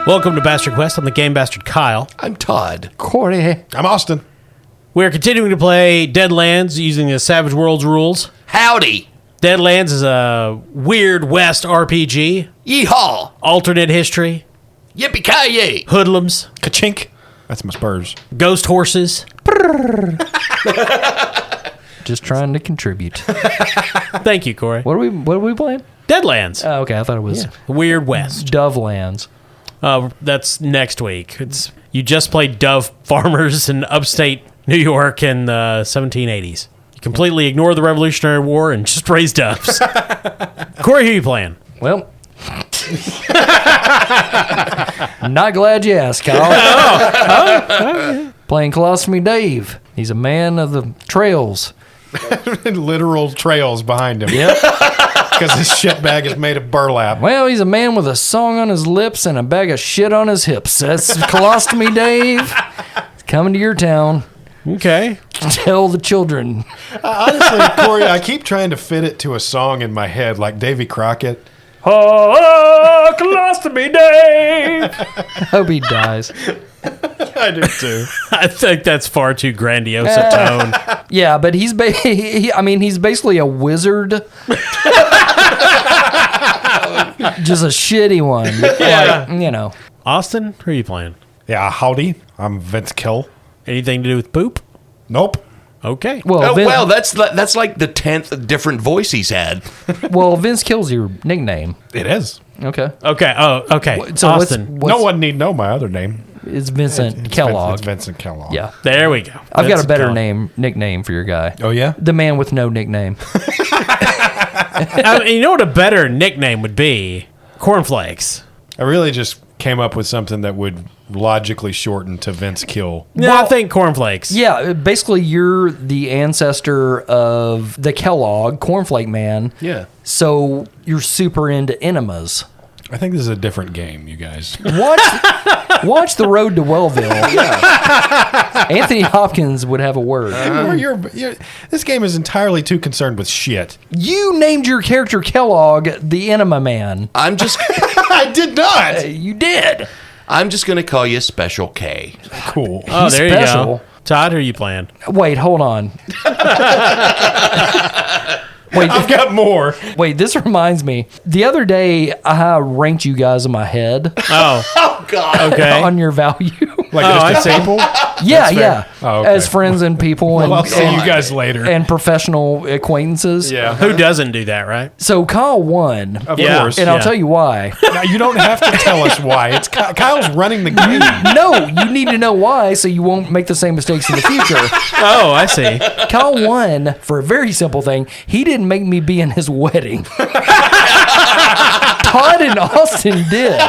Welcome to Bastard Quest. I'm the Game Bastard Kyle. I'm Todd. Corey. I'm Austin. We're continuing to play Deadlands using the Savage Worlds rules. Howdy. Deadlands is a weird West RPG. Yeehaw. Alternate history. Yippee-ki-yay. Hoodlums. Ka-chink. That's my Spurs. Ghost horses. Just trying to contribute. Thank you, Corey. What are we playing? Deadlands. Oh, okay, I thought it was Weird West. Dove Lands. That's next week. You just played dove farmers in upstate New York in the 1780s. You completely ignore the Revolutionary War and just raise doves. Corey, who you playing? Well, not glad you asked, Kyle. Playing Colostomy Dave. He's a man of the trails. Literal trails behind him. Yep. Because his shit bag is made of burlap. Well, he's a man with a song on his lips and a bag of shit on his hips. That's Colostomy Dave. He's coming to your town. Okay. Tell the children. Honestly, Corey, I keep trying to fit it to a song in my head, like Davy Crockett. Oh, Colostomy Dave. I hope he dies. I do too. I think that's far too grandiose a tone. Yeah, but he's he's basically a wizard. Just a shitty one. Yeah. Like, you know. Austin, who are you playing? Yeah, howdy. I'm Vince Kill. Anything to do with poop? Nope. Okay. Well, that's like the 10th different voice he's had. Vince Kill's your nickname. It is. Okay. Okay. Oh, okay. So Austin. No one need know my other name. It's Vincent It's Kellogg. Vincent Kellogg. Yeah. There we go. I've got a Vincent better Kellogg. nickname for your guy. Oh, yeah? The man with no nickname. You know what a better nickname would be? Cornflakes. I really just came up with something that would logically shorten to Vince Kill. No, I think cornflakes. Yeah, basically you're the ancestor of the Kellogg, Cornflake Man. Yeah. So you're super into enemas. I think this is a different game, you guys. Watch The Road to Wellville. Yeah. Anthony Hopkins would have a word. This game is entirely too concerned with shit. You named your character Kellogg the Enema Man. I'm just I did not. You did. I'm just going to call you Special K. Cool. Oh, He's there special. you go. Todd, who are you playing? Wait, hold on. I've got more. Wait, this reminds me. The other day, I ranked you guys in my head Oh, God. okay. on your value. Like just a people? Yeah. Oh, okay. As friends and people and, Well, I'll see you guys later. and professional acquaintances. Yeah. Who doesn't do that, right? So Kyle won. Of Yeah. course. And I'll tell you why. Now, you don't have to tell us why. It's Kyle's running the game. No, you need to know why so you won't make the same mistakes in the future. Oh, I see. Kyle won for a very simple thing. He didn't make me be in his wedding. Todd and Austin did.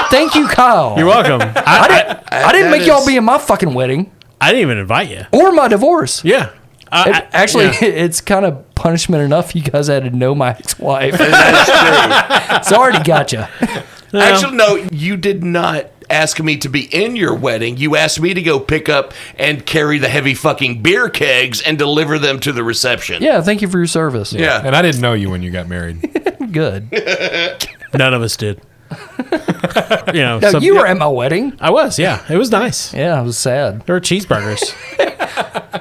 Thank you, Kyle. You're welcome. I didn't make y'all be in my fucking wedding I didn't even invite you. or my divorce. Yeah. Actually, yeah. it's kind of punishment enough. You guys had to know my ex-wife. So I already got you. Actually, no, you did not ask me to be in your wedding. You asked me to go pick up and carry the heavy fucking beer kegs and deliver them to the reception. Yeah, thank you for your service. Yeah. And I didn't know you when you got married. Good. None of us did. No, you were at my wedding. I was, yeah. It was nice. Yeah, I was sad. There were cheeseburgers.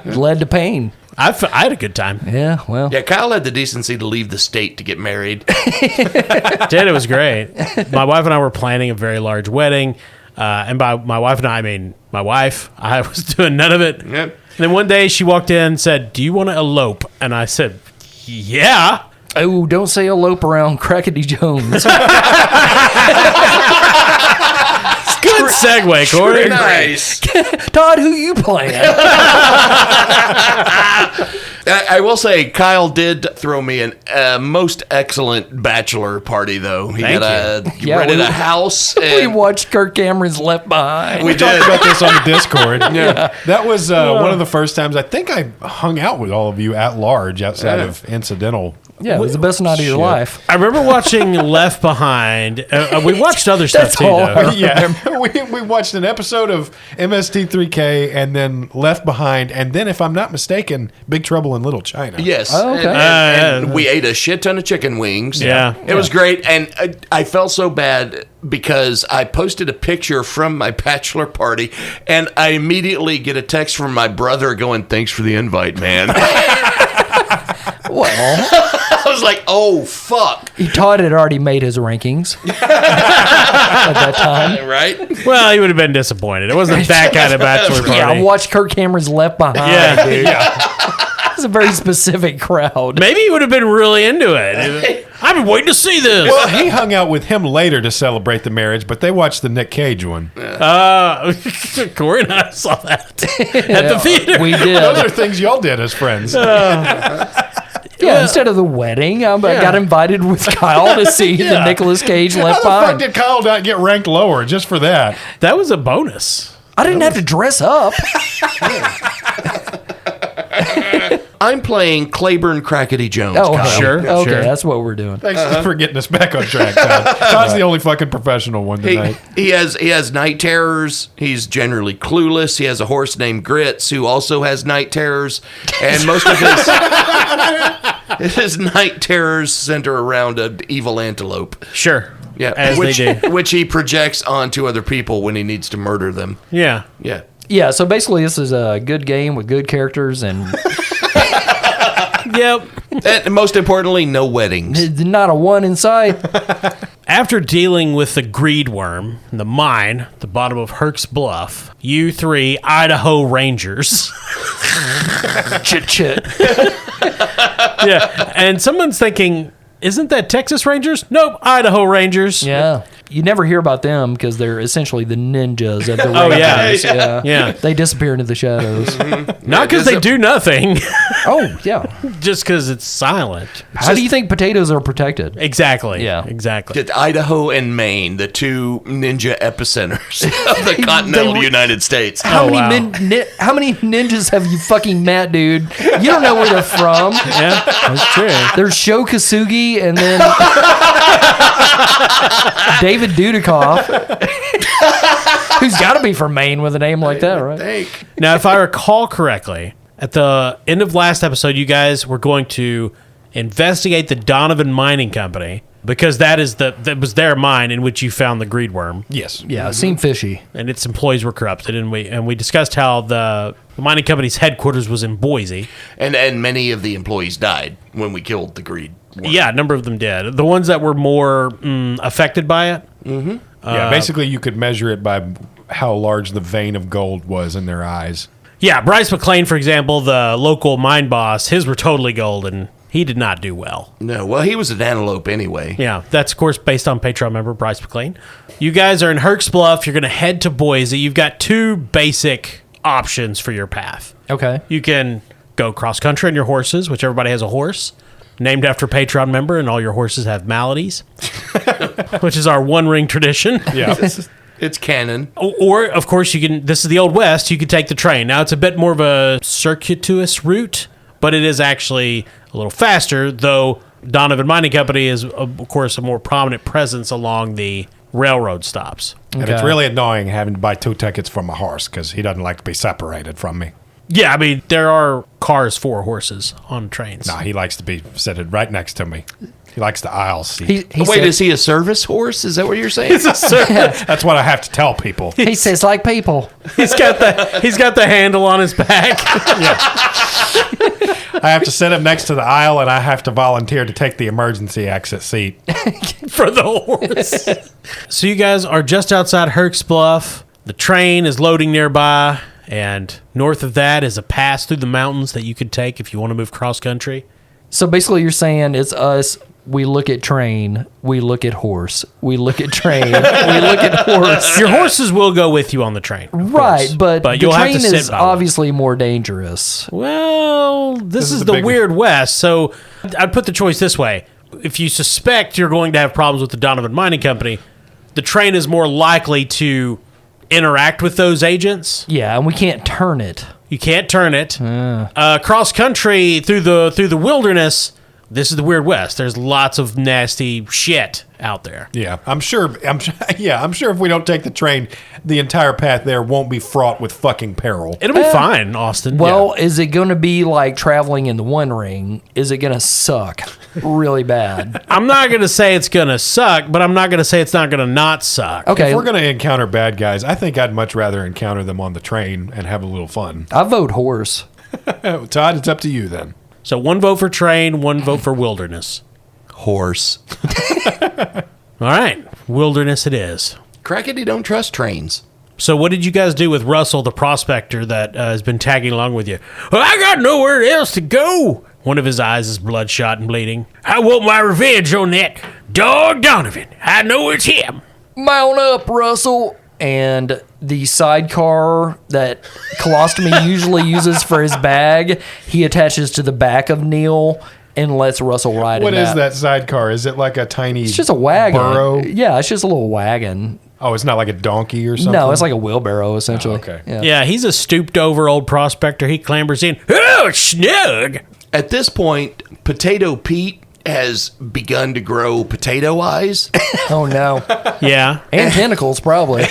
It led to pain. I had a good time. Yeah, well. Yeah, Kyle had the decency to leave the state to get married. Did. It was great. My wife and I were planning a very large wedding. And by my wife and I mean my wife. I was doing none of it. Yep. And then one day she walked in and said, "Do you want to elope?" And I said, "Yeah." Oh, don't say elope around Crackety Jones. Good segue, Corey. Nice. Todd, who you playing? I will say, Kyle did throw me a most excellent bachelor party, though. He Thank he rented a house. We And watched Kirk Cameron's Left Behind. We talked about this on the Discord. Yeah. That was one of the first times I think I hung out with all of you at large outside of incidental Yeah, it was the best night of your life. I remember watching Left Behind. We watched other stuff too, though. Yeah, we watched an episode of MST3K and then Left Behind, and then, if I'm not mistaken, Big Trouble in Little China. Yes. Oh, okay. And we ate a shit ton of chicken wings. Yeah. It was great. And I felt so bad because I posted a picture from my bachelor party, and I immediately get a text from my brother going, "Thanks for the invite, man." Well, I was like, oh, fuck. Todd had already made his rankings at that time. Right? Well, he would have been disappointed. It wasn't that kind of bachelor party. Yeah, I watched Kirk Cameron's Left Behind. Yeah. Dude. It's a very specific crowd. Maybe he would have been really into it. I've been waiting to see this. Well, he hung out with him later to celebrate the marriage, but they watched the Nick Cage one. Corey and I saw that at the theater. We did. Those are things y'all did as friends. Yeah, instead of the wedding, I got invited with Kyle to see the Nicolas Cage Left How the fuck Behind. did Kyle not get ranked lower just for that? That was a bonus. I didn't have to dress up. I'm playing Claiborne Crackety Jones. Oh, Kyle. Sure. Okay, sure. that's what we're doing. Thanks for getting us back on track, Todd. Todd's the only fucking professional one tonight. He has night terrors. He's generally clueless. He has a horse named Grits who also has night terrors, and most of his night terrors center around an evil antelope. Sure. Yeah, As which, they do. which he projects onto other people when he needs to murder them. Yeah. Yeah. Yeah, so basically this is a good game with good characters and Yep. And most importantly, no weddings. not a one in sight. After dealing with the greed worm, the mine, the bottom of Herc's Bluff, you three Idaho Rangers. Chit. Yeah. And someone's thinking, isn't that Texas Rangers? Nope, Idaho Rangers. Yeah. You never hear about them because they're essentially the ninjas of the Oh, yeah. Rangers. Yeah. Yeah. They disappear into the shadows. Not because they do nothing, Oh, yeah. just because it's silent. How do you think potatoes are protected? Exactly. Yeah. Exactly. Idaho and Maine, the two ninja epicenters of the continental United States. How Oh, many wow. how many ninjas have you fucking met, dude? You don't know where they're from. Yeah, that's true. There's Sho Kasugi and then David Dudikoff, who's got to be from Maine with a name like that, right? Now, if I recall correctly, at the end of last episode, you guys were going to investigate the Donovan Mining Company because that was their mine in which you found the greed worm, Yes. Yeah, it seemed fishy. and its employees were corrupted, and we discussed how the mining company's headquarters was in Boise. And many of the employees died when we killed the greed worm. Yeah, a number of them did. The ones that were more affected by it. Yeah, basically you could measure it by how large the vein of gold was in their eyes. Yeah, Bryce McLean, for example, the local mine boss, his were totally golden. He did not do well. No, well, he was an antelope anyway. Yeah, that's, of course, based on Patreon member Bryce McLean. You guys are in Herc's Bluff. You're going to head to Boise. You've got two basic options for your path. Okay. You can go cross-country on your horses, which everybody has a horse, named after a Patreon member, and all your horses have maladies, which is our one-ring tradition. Yeah. It's canon. Or, of course, you can. This is the Old West. You could take the train. Now, it's a bit more of a circuitous route, but it is actually a little faster, though Donovan Mining Company is, of course, a more prominent presence along the railroad stops. And it's really annoying having to buy 2 tickets for my horse because he doesn't like to be separated from me. Yeah, I mean, there are cars for horses on trains. Nah, he likes to be seated right next to me. He likes the aisle seat. He Wait, said, is he a service horse? Is that what you're saying? That's what I have to tell people. he says like people. He's got the handle on his back. I have to sit him next to the aisle, and I have to volunteer to take the emergency exit seat. For the horse. So you guys are just outside Herc's Bluff. The train is loading nearby, and north of that is a pass through the mountains that you could take if you want to move cross country. So basically you're saying it's us. We look at train. We look at horse. We look at train. We look at horse. Your horses will go with you on the train, of Right, course, but the you'll train have to sit is by one. obviously more dangerous. Well, this is is the the big- Weird West, so I'd put the choice this way. If you suspect you're going to have problems with the Donovan Mining Company, the train is more likely to interact with those agents. Yeah, and we can't turn it. You can't turn it. Cross country through the wilderness, This is the Weird West. There's lots of nasty shit out there. Yeah, I'm sure if we don't take the train, the entire path there won't be fraught with fucking peril. It'll be fine, Austin. Well, is it going to be like traveling in the One Ring? Is it going to suck really bad? I'm not going to say it's going to suck, but I'm not going to say it's not going to not suck. Okay. If we're going to encounter bad guys, I think I'd much rather encounter them on the train and have a little fun. I vote horse. Todd, it's up to you then. So 1 vote for train, 1 vote for wilderness. Horse. All right, wilderness it is. Crackety don't trust trains. So what did you guys do with Russell, the prospector that has been tagging along with you? Well, I got nowhere else to go. One of his eyes is bloodshot and bleeding. I want my revenge on that dog Donovan. I know it's him. Mount up, Russell. And the sidecar that Colostomy usually uses for his bag, he attaches to the back of Neil and lets Russell ride What in is that sidecar? Is it like a tiny It's just a wagon. burro? Yeah, it's just a little wagon. Oh, it's not like a donkey or something? No, it's like a wheelbarrow, essentially. Oh, okay. Yeah, he's a stooped over old prospector. He clambers in. Oh, it's snug. At this point, Potato Pete has begun to grow potato eyes. Oh, no. Yeah. And tentacles, probably.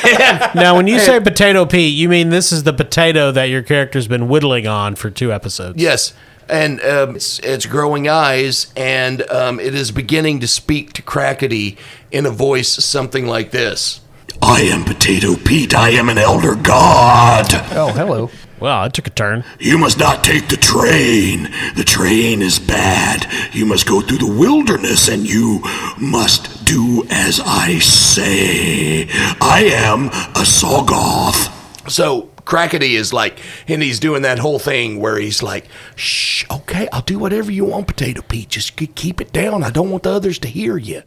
Now, when you say Potato Pete, you mean this is the potato that your character's been whittling on for 2 episodes. Yes. And it's growing eyes, and it is beginning to speak to Crackety in a voice something like this. I am Potato Pete. I am an elder god. Oh, hello. Well, it took a turn. You must not take the train. The train is bad. You must go through the wilderness, and you must do as I say. I am a Soggoth. So Crackety is like, and he's doing that whole thing where he's like, shh, okay, I'll do whatever you want, Potato Pete. Just keep it down. I don't want the others to hear you.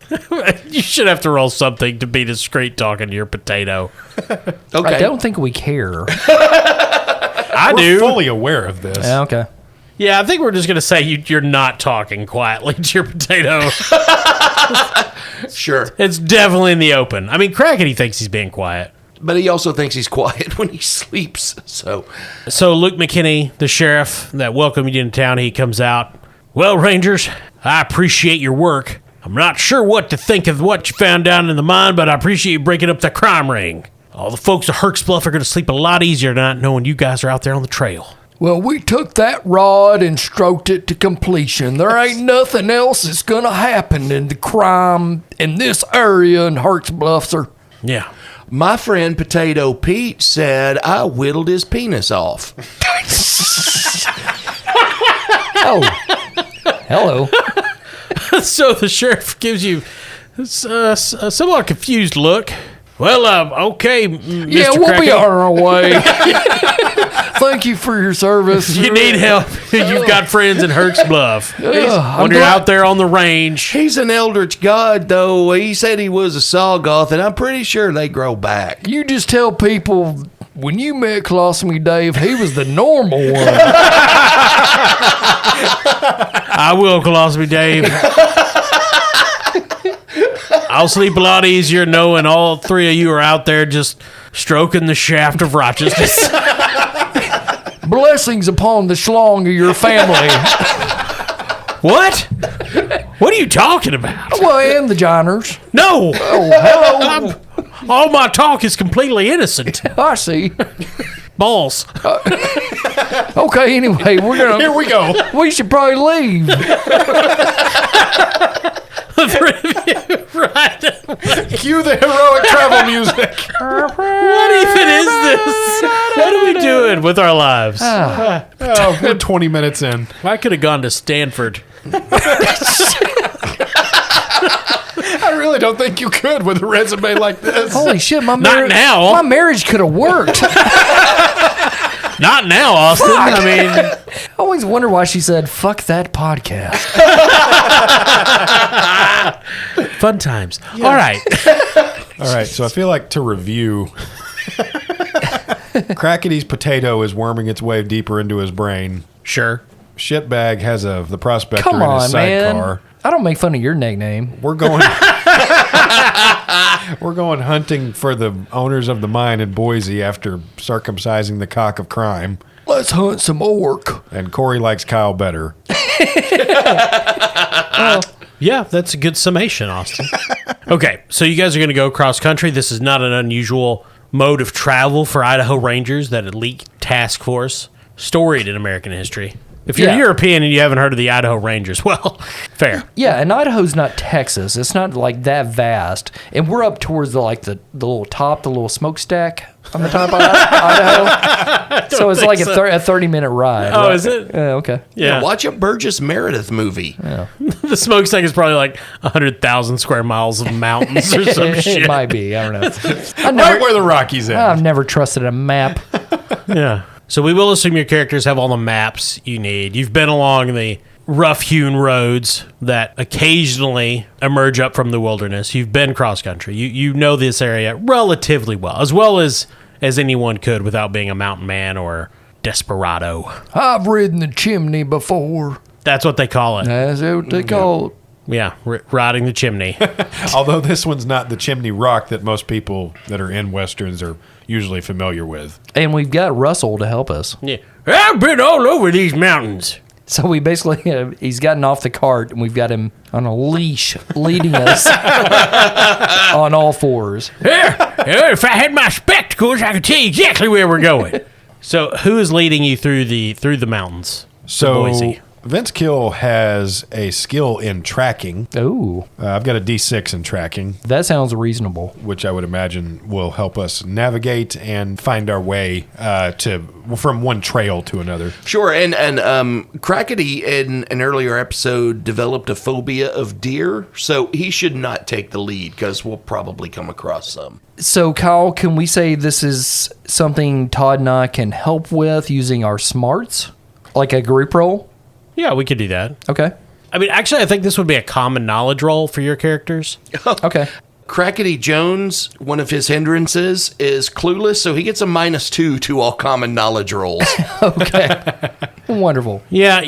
You should have to roll something to be discreet talking to your potato. Okay. I don't think we care. I We're do. fully aware of this. Yeah, okay. Yeah, I think we're just going to say you're not talking quietly to your potato. Sure. It's definitely in the open. I mean, Crackety thinks he's being quiet. But he also thinks he's quiet when he sleeps. So Luke McKinney, the sheriff that welcomed you into town, he comes out. Well, Rangers, I appreciate your work. I'm not sure what to think of what you found down in the mine, but I appreciate you breaking up the crime ring. All the folks at Herc's Bluff are going to sleep a lot easier not knowing you guys are out there on the trail. Well, we took that rod and stroked it to completion. There ain't nothing else that's going to happen in the crime in this area in Herc's Bluff, sir. Yeah. my friend Potato Pete said I whittled his penis off. Oh, hello. So the sheriff gives you a somewhat confused look. Well, okay, Mr. Yeah, we'll Crackett. be on our way. Thank you for your service. You need help. You've got friends in Herc's Bluff. I'm When you're glad- out there on the range. He's an eldritch god, though. He said he was a Sawgoth, and I'm pretty sure they grow back. You just tell people when you met Colostomy Dave, he was the normal one. I will, Colostomy Dave. I'll sleep a lot easier knowing all three of you are out there just stroking the shaft of righteousness. Blessings upon the schlong of your family. What? What are you talking about? Well, and the Johners. No. Oh, hello. All my talk is completely innocent. I see. Balls. Okay, anyway, we're gonna. Here we go. We should probably leave. Right. Cue the heroic travel music. What even is this? What are we doing with our lives? Oh, we're 20 minutes in. I could have gone to Stanford. I really don't think you could with a resume like this. Holy shit, my Not now. My marriage could have worked. Not now, Austin. I mean, I always wonder why she said, fuck that podcast. fun times. All right. All right, so I feel like to review, Crackety's potato is worming its way deeper into his brain. Sure. Shitbag has the prospector Come in his on, man. sidecar. I don't make fun of your nickname. We're going hunting for the owners of the mine in Boise after circumcising the cock of crime. Let's hunt some orc. And Corey likes Kyle better. Yeah, that's a good summation, Austin. Okay, so you guys are going to go cross country. This is not an unusual mode of travel for Idaho Rangers, that elite task force, storied in American history. If you're Yeah. European and you haven't heard of the Idaho Rangers, well, fair. Yeah, and Idaho's not Texas. It's not like that vast. And we're up towards the little top, the little smokestack on the top of Idaho. So it's like a 30-minute ride. Oh, right? is it? Yeah, okay. Yeah. Watch a Burgess Meredith movie. The smokestack is probably like 100,000 square miles of mountains or some shit. It might be. I don't know. Right where the Rockies at. I've never trusted a map. Yeah. So we will assume your characters have all the maps you need. You've been along the rough-hewn roads that occasionally emerge up from the wilderness. You've been cross-country. You know this area relatively well as anyone could without being a mountain man or desperado. I've ridden the chimney before. That's what they call it. That's what they call it. Yeah, riding the chimney. Although this one's not the Chimney Rock that most people that are in Westerns are usually familiar with. And we've got Russell to help us. Yeah. I've been all over these mountains. So we basically, he's gotten off the cart and we've got him on a leash leading us on all fours. If I had my spectacles, I could tell you exactly where we're going. So who is leading you through the mountains? to So Boise? Vince Kill has a skill in tracking. Ooh, I've got a D6 in tracking, that sounds reasonable. which I would imagine will help us navigate and find our way from one trail to another. Sure, and Crackety in an earlier episode developed a phobia of deer, so he should not take the lead because we'll probably come across some. So, Kyle, can we say this is something Todd and I can help with using our smarts? Like a group roll? Yeah, we could do that. Okay. I mean, actually, I think this would be a common knowledge roll for your characters. Okay. Crackety Jones, one of his hindrances is clueless, so he gets a -2 to all common knowledge rolls. Okay. Wonderful. Yeah,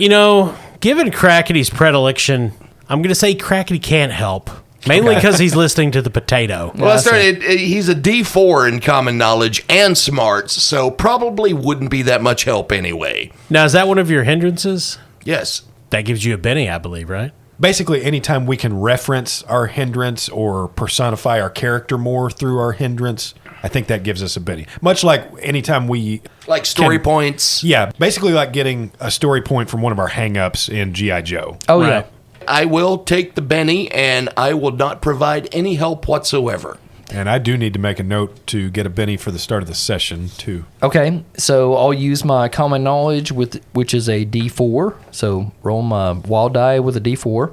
given Crackety's predilection, I'm going to say Crackety can't help. Mainly because he's listening to the potato. Well, I started, he's a D4 in common knowledge and smarts, so probably wouldn't be that much help anyway. Now, is that one of your hindrances? Yes. That gives you a Benny, I believe, right? Basically, anytime we can reference our hindrance or personify our character more through our hindrance, I think that gives us a Benny. Much like anytime we... Like story points. Yeah, basically like getting a story point from one of our hang-ups in G.I. Joe. Oh, Right. yeah. I will take the Benny, and I will not provide any help whatsoever. And I do need to make a note to get a Benny for the start of the session, too. Okay, so I'll use my common knowledge, which is a D4. So roll my wild die with a D4.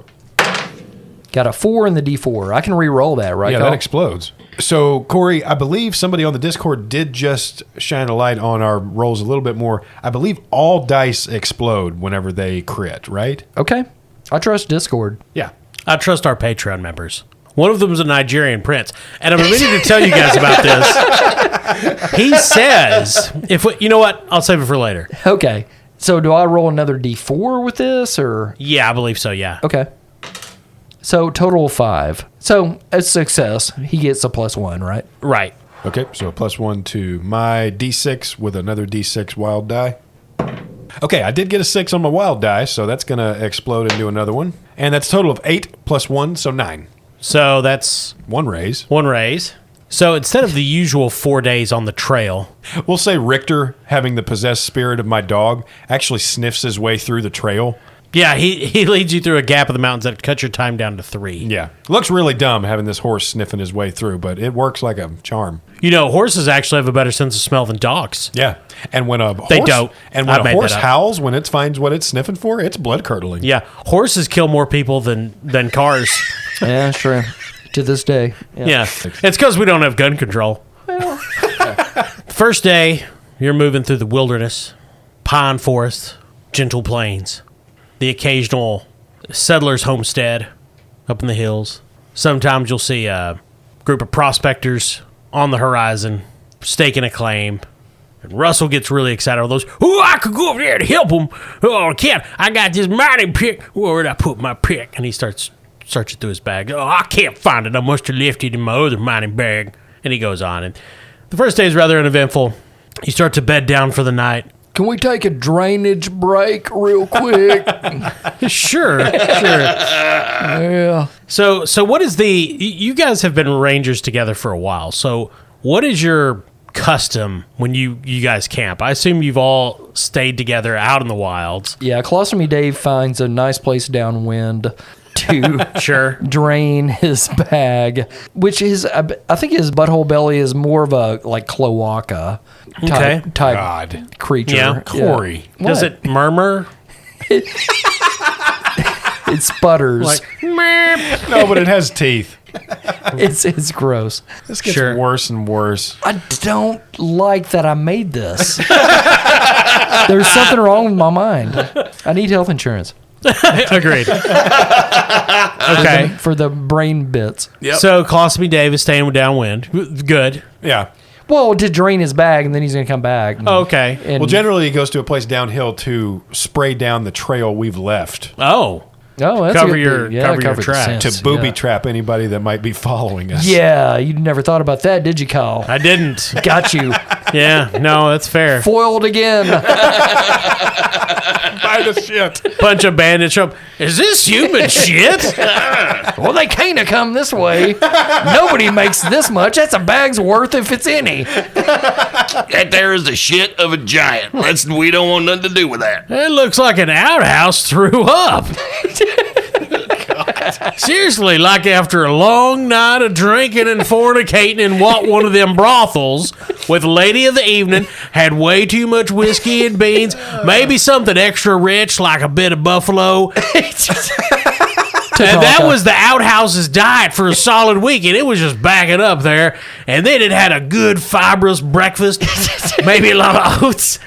Got a 4 in the D4. I can re-roll that, right? Yeah, Kyle? that explodes. So, Corey, I believe somebody on the Discord did just shine a light on our rolls a little bit more. I believe all dice explode whenever they crit, right? Okay. I trust Discord. Yeah. I trust our Patreon members. One of them is a Nigerian prince. And I'm meaning to tell you guys about this. He says, you know what? I'll save it for later. Okay. So do I roll another D4 with this, or? Yeah, I believe so, yeah. Okay. So total of 5. So a success. He gets a +1, right? Right. Okay, so a +1 to my D6 with another D6 wild die. Okay, I did get a 6 on my wild die, so that's going to explode into another one. And that's a total of 8 + 1, so 9. So that's 1 raise. one raise. So instead of the usual 4 days on the trail, We'll say Richter, having the possessed spirit of my dog, actually sniffs his way through the trail. yeah, he leads you through a gap of the mountains that cut your time down to 3. Yeah. Looks really dumb having this horse sniffing his way through, but it works like a charm. Horses actually have a better sense of smell than dogs. Yeah. And when a horse, They don't. And I when a made horse that up. howls when it finds what it's sniffing for, it's blood curdling. Yeah, horses kill more people than cars. Yeah, sure. To this day. Yeah, it's because we don't have gun control. First day, you're moving through the wilderness, pine forest, gentle plains, the occasional settler's homestead up in the hills. Sometimes you'll see a group of prospectors on the horizon staking a claim. And Russell gets really excited with those. Oh, I could go over there to help him. Oh, I can't. I got this mining pick. Where did I put my pick? And he starts searching through his bag. Oh, I can't find it. I must have left it in my other mining bag. And he goes on. And the first day is rather uneventful. You start to bed down for the night. Can we take a drainage break real quick? Sure. Yeah. So what is you guys have been Rangers together for a while. So what is your custom when you guys camp? I assume you've all stayed together out in the wilds. Yeah, Colostomy Dave finds a nice place downwind to Sure. drain his bag, which is, I think his butthole belly is more of a like cloaca type God. creature. Yeah. Corey. Does What? it murmur? It sputters. Like, meep. No, but it has teeth. It's gross. This gets Sure. worse and worse. I don't like that I made this. There's something wrong with my mind. I need health insurance. Agreed. Okay. For the brain bits. Yep. So Colostomy Dave is staying downwind. Good. Yeah. Well, to drain his bag, and then he's going to come back. Okay. And, Well, generally, he goes to a place downhill to spray down the trail we've left Oh. that's cover a good your- thing. cover your the tracks. sense, to booby yeah. trap anybody that might be following us. Yeah, you never thought about that, did you, Kyle? I didn't. Got you. Yeah. No, that's fair. Foiled again. By the shit. Bunch of bandits show up. Is this human shit? Well, they kind of come this way. Nobody makes this much. That's a bag's worth if it's any. That there is the shit of a giant. We don't want nothing to do with that. It looks like an outhouse threw up. Seriously, like after a long night of drinking and fornicating in one of them brothels with lady of the evening, had way too much whiskey and beans, maybe something extra rich like a bit of buffalo. And that was the outhouse's diet for a solid week, and it was just backing up there. And then it had a good fibrous breakfast, maybe a lot of oats.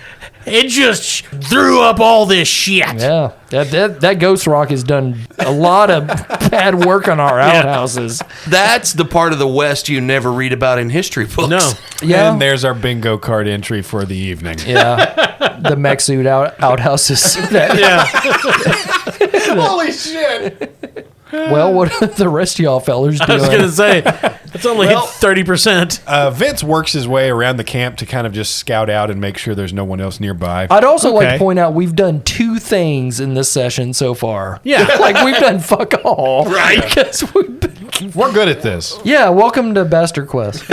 It just threw up all this shit. Yeah, that ghost rock has done a lot of bad work on our outhouses. That's the part of the West you never read about in history books. No. Yeah, And there's our bingo card entry for the evening. yeah, the mech suit outhouses. Yeah. Holy shit. Well, what are the rest of y'all fellers I was going doing? to say, it's only 30%. Vince works his way around the camp to kind of just scout out and make sure there's no one else nearby. I'd also like Okay. to point out we've done two things in this session so far. Yeah. Like we've done fuck all. Right. Because We're good at this. yeah, welcome to Bastard Quest.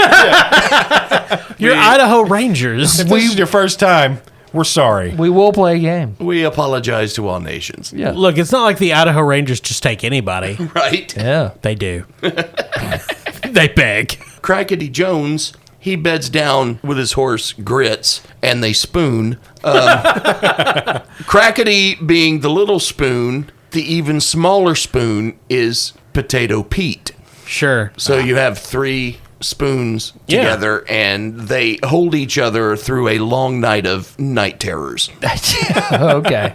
You're Idaho Rangers. If this is your first time, we're sorry. We will play a game. We apologize to all nations. Yeah. Look, it's not like the Idaho Rangers just take anybody. Right? Yeah. They do. They beg. Crackety Jones, he beds down with his horse Grits, and they spoon. Crackety being the little spoon, the even smaller spoon is Potato Pete. Sure. So you have three spoons Yeah. together, and they hold each other through a long night of night terrors. Okay.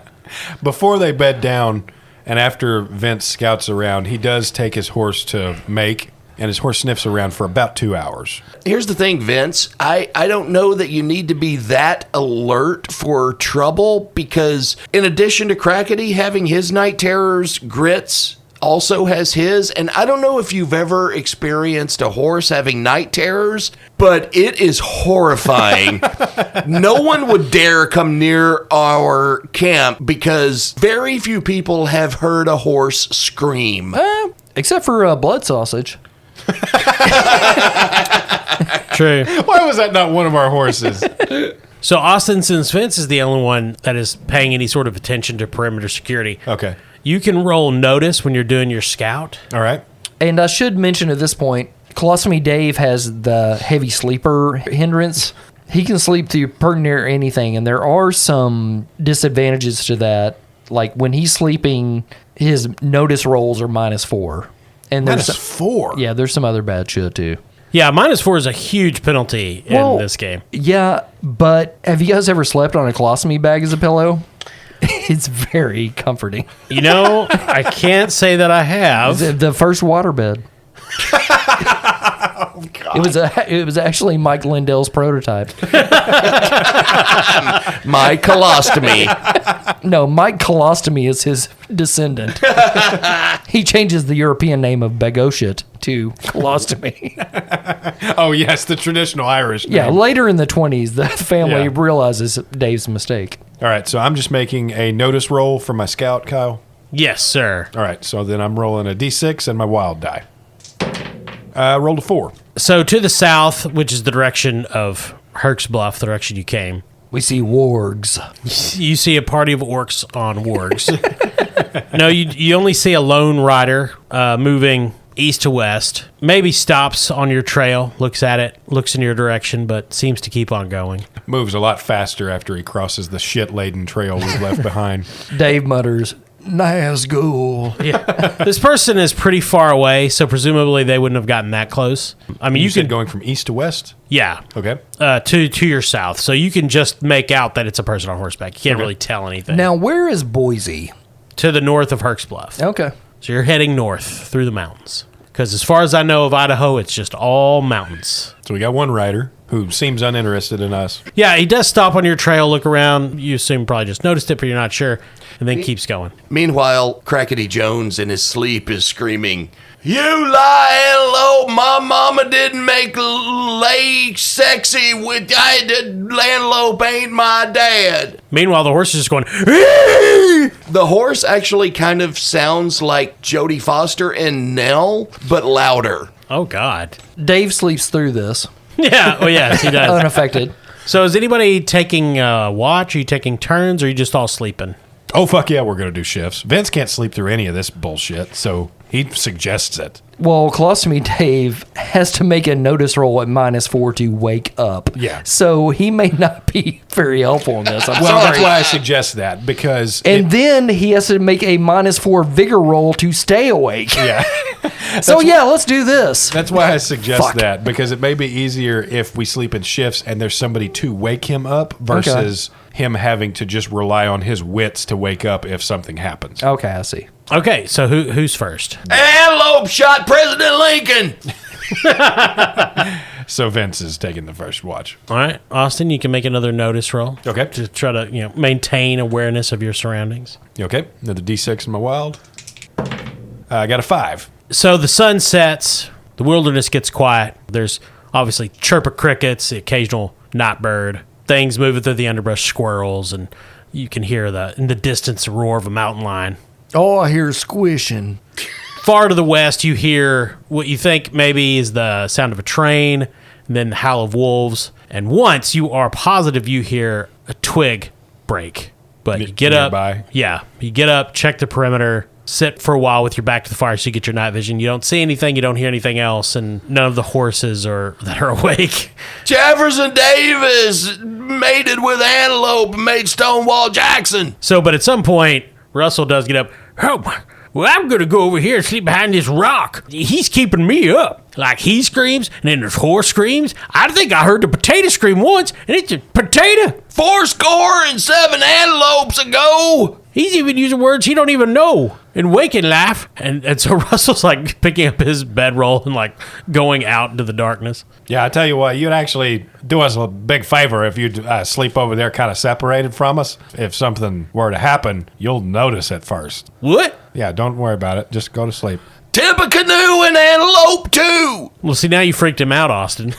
Before they bed down, and after Vince scouts around, he does take his horse to make, and his horse sniffs around for about 2 hours. Here's the thing, Vince. I don't know that you need to be that alert for trouble, because in addition to Crackety having his night terrors, Grits also has his. And I don't know if you've ever experienced a horse having night terrors, but it is horrifying. No one would dare come near our camp because very few people have heard a horse scream. Except for blood sausage. True. Why was that not one of our horses? So Austin, since Vince is the only one that is paying any sort of attention to perimeter security, Okay. you can roll notice when you're doing your scout. All right. And I should mention at this point, Colostomy Dave has the heavy sleeper hindrance. He can sleep through pretty near anything, and there are some disadvantages to that. Like when he's sleeping, his notice rolls are -4. And there's -4? yeah, there's some other bad shit too. Yeah, -4 is a huge penalty in this game. Yeah, but have you guys ever slept on a colostomy bag as a pillow? It's very comforting. You know, I can't say that I have. The first waterbed. It was actually Mike Lindell's prototype. My colostomy. No, Mike Colostomy is his descendant. He changes the European name of Bagoshet to Colostomy. Oh, yes, the traditional Irish name. Yeah, later in the 20s, the family Yeah. realizes Dave's mistake. All right, so I'm just making a notice roll for my scout, Kyle. Yes, sir. All right, so then I'm rolling a d6 and my wild die. Rolled a 4. So to the south, which is the direction of Herc's Bluff, the direction you came, We see wargs. you see a party of orcs on wargs. No, you only see a lone rider moving east to west. Maybe stops on your trail, looks at it, looks in your direction, but seems to keep on going. Moves a lot faster after he crosses the shit-laden trail we've left behind. Dave mutters, Nazgul. Yeah. This person is pretty far away, so presumably they wouldn't have gotten that close. I mean, You you said could going from east to west? yeah, Okay. to your south, so you can just make out that it's a person on horseback. You can't really tell anything. Now, where is Boise? To the north of Herc's Bluff. Okay. So you're heading north through the mountains. Because as far as I know of Idaho, it's just all mountains. So we got one rider who seems uninterested in us. Yeah, he does stop on your trail, look around. You assume probably just noticed it, but you're not sure, and then keeps going. Meanwhile, Crackety Jones in his sleep is screaming, "You lying low! My mama didn't make lay sexy with Landlope ain't my dad." Meanwhile, the horse is just going, The horse actually kind of sounds like Jodie Foster and Nell, but louder. oh, God. Dave sleeps through this, Yeah, oh, yes, he does. unaffected. So is anybody taking watch? Are you taking turns, or are you just all sleeping? Oh, fuck yeah, we're going to do shifts. Vince can't sleep through any of this bullshit, so he suggests it. Well, Colostomy Dave has to make a notice roll at -4 to wake up. Yeah. So he may not be very helpful in this. I'm Well, sorry. that's why I suggest that, because... And then he has to make a -4 vigor roll to stay awake. yeah. So yeah, let's do this. That's why I suggest Fuck. that, because it may be easier if we sleep in shifts and there's somebody to wake him up versus him having to just rely on his wits to wake up if something happens. Okay, I see. Okay, so who's first? Antelope shot President Lincoln. So Vince is taking the first watch. All right, Austin, you can make another notice roll. Okay. To try to maintain awareness of your surroundings. You okay? Another D6 in my wild. I got a 5. So the sun sets, the wilderness gets quiet. There's obviously chirp of crickets, the occasional night bird, things moving through the underbrush, squirrels, and you can hear in the distance the roar of a mountain lion. Oh, I hear squishing. Far to the west, you hear what you think maybe is the sound of a train, and then the howl of wolves. And once you are positive you hear a twig break. But you get Nearby. up. Yeah. You get up, check the perimeter, sit for a while with your back to the fire so you get your night vision. You don't see anything, you don't hear anything else, and none of the horses that are awake. Jefferson Davis mated with Antelope and made Stonewall Jackson. So, but at some point, Russell does get up. Oh, well, I'm going to go over here and sleep behind this rock. He's keeping me up. Like he screams, and then there's horse screams. I think I heard the potato scream once, and it's a potato. 7 antelopes ago. He's even using words he don't even know in waking life. And so Russell's like picking up his bedroll and like going out into the darkness. Yeah, I tell you what, you'd actually do us a big favor if you'd sleep over there kind of separated from us. If something were to happen, you'll notice it first. What? Yeah, don't worry about it. Just go to sleep. Tip a canoe and antelope too. Well, see, now you freaked him out, Austin.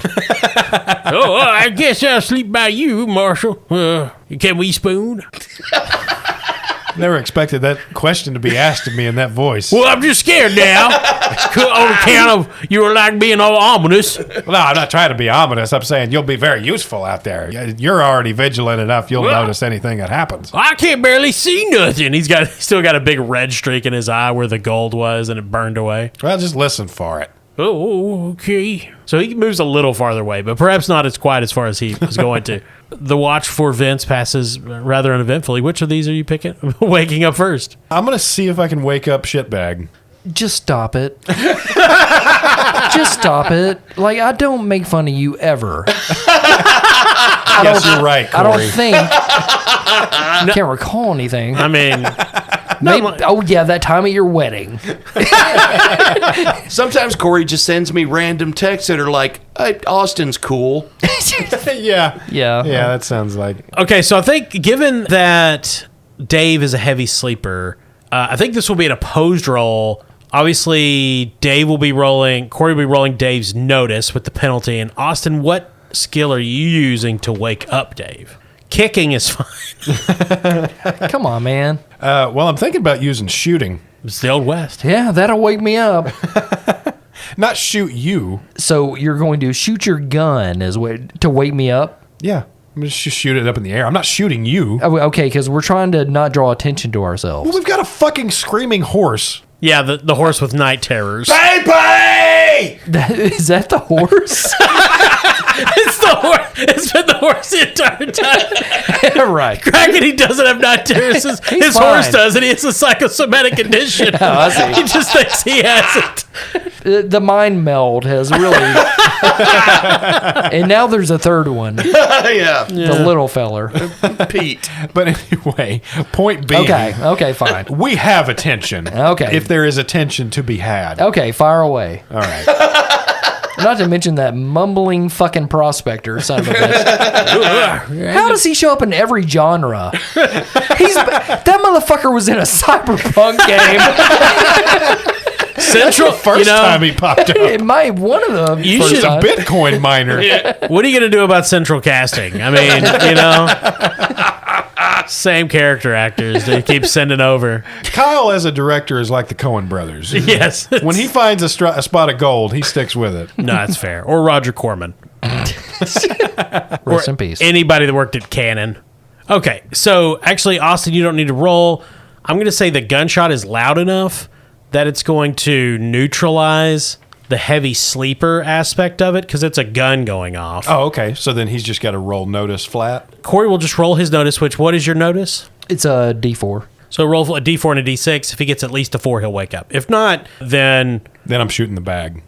I guess I'll sleep by you, Marshall. Can we spoon? Never expected that question to be asked of me in that voice. Well, I'm just scared now. On account of you were like being all ominous. No, I'm not trying to be ominous. I'm saying you'll be very useful out there. You're already vigilant enough. You'll notice anything that happens. I can't barely see nothing. He's still got a big red streak in his eye where the gold was, and it burned away. Well, just listen for it. Oh, okay. So he moves a little farther away, but perhaps not as quiet as far as he was going to. The watch for Vince passes rather uneventfully. Which of these are you picking? Waking up first. I'm going to see if I can wake up Shitbag. Just stop it. Just stop it. Like, I don't make fun of you ever. Yes, you're right, I don't Corey. think. I can't recall anything. I mean, Oh, yeah, that time of your wedding. Sometimes Corey just sends me random texts that are like, hey, Austin's cool. Yeah. Yeah. Yeah, that sounds like. Okay, so I think given that Dave is a heavy sleeper, I think this will be an opposed roll. Obviously, Dave will be rolling, Corey will be rolling Dave's notice with the penalty. And Austin, what skill are you using to wake up Dave? Kicking is fine. Come on, man. Well, I'm thinking about using shooting. It's the Old West. Yeah, that'll wake me up. Not shoot you. So you're going to shoot your gun to wake me up? Yeah. I'm just shoot it up in the air. I'm not shooting you. Oh, okay, because we're trying to not draw attention to ourselves. Well, we've got a fucking screaming horse. Yeah, the horse with night terrors. Baby! Is that the horse? It's the horse. It's been the horse the entire time. Right. Crackety doesn't have night terrors. His He's horse fine. does, and he has a psychosomatic condition. Oh, I see. He just thinks he has it. The mind meld has really... And now there's a third one. Yeah. The little feller. Pete. But anyway, point being. Okay, fine. We have attention. Okay. If there is attention to be had. Okay, fire away. All right. Not to mention that mumbling fucking prospector son of a bitch. How does he show up in every genre? That motherfucker was in a cyberpunk game. Central First time he popped up. It might one of them. You first should- time. Bitcoin miner. What are you going to do about central casting? I mean, same character actors they keep sending over. Kyle, as a director, is like the Coen brothers. Yes. When he finds a spot of gold, he sticks with it. No, that's fair. Or Roger Corman. Rest in peace. Anybody that worked at Canon. Okay, so actually, Austin, you don't need to roll. I'm going to say the gunshot is loud enough that it's going to neutralize the heavy sleeper aspect of it because it's a gun going off. Oh, okay. So then he's just got to roll notice flat. Corey will just roll his notice, which, what is your notice? It's a D4. So roll a D4 and a D6. If he gets at least a 4, he'll wake up. If not, then Then I'm shooting the bag.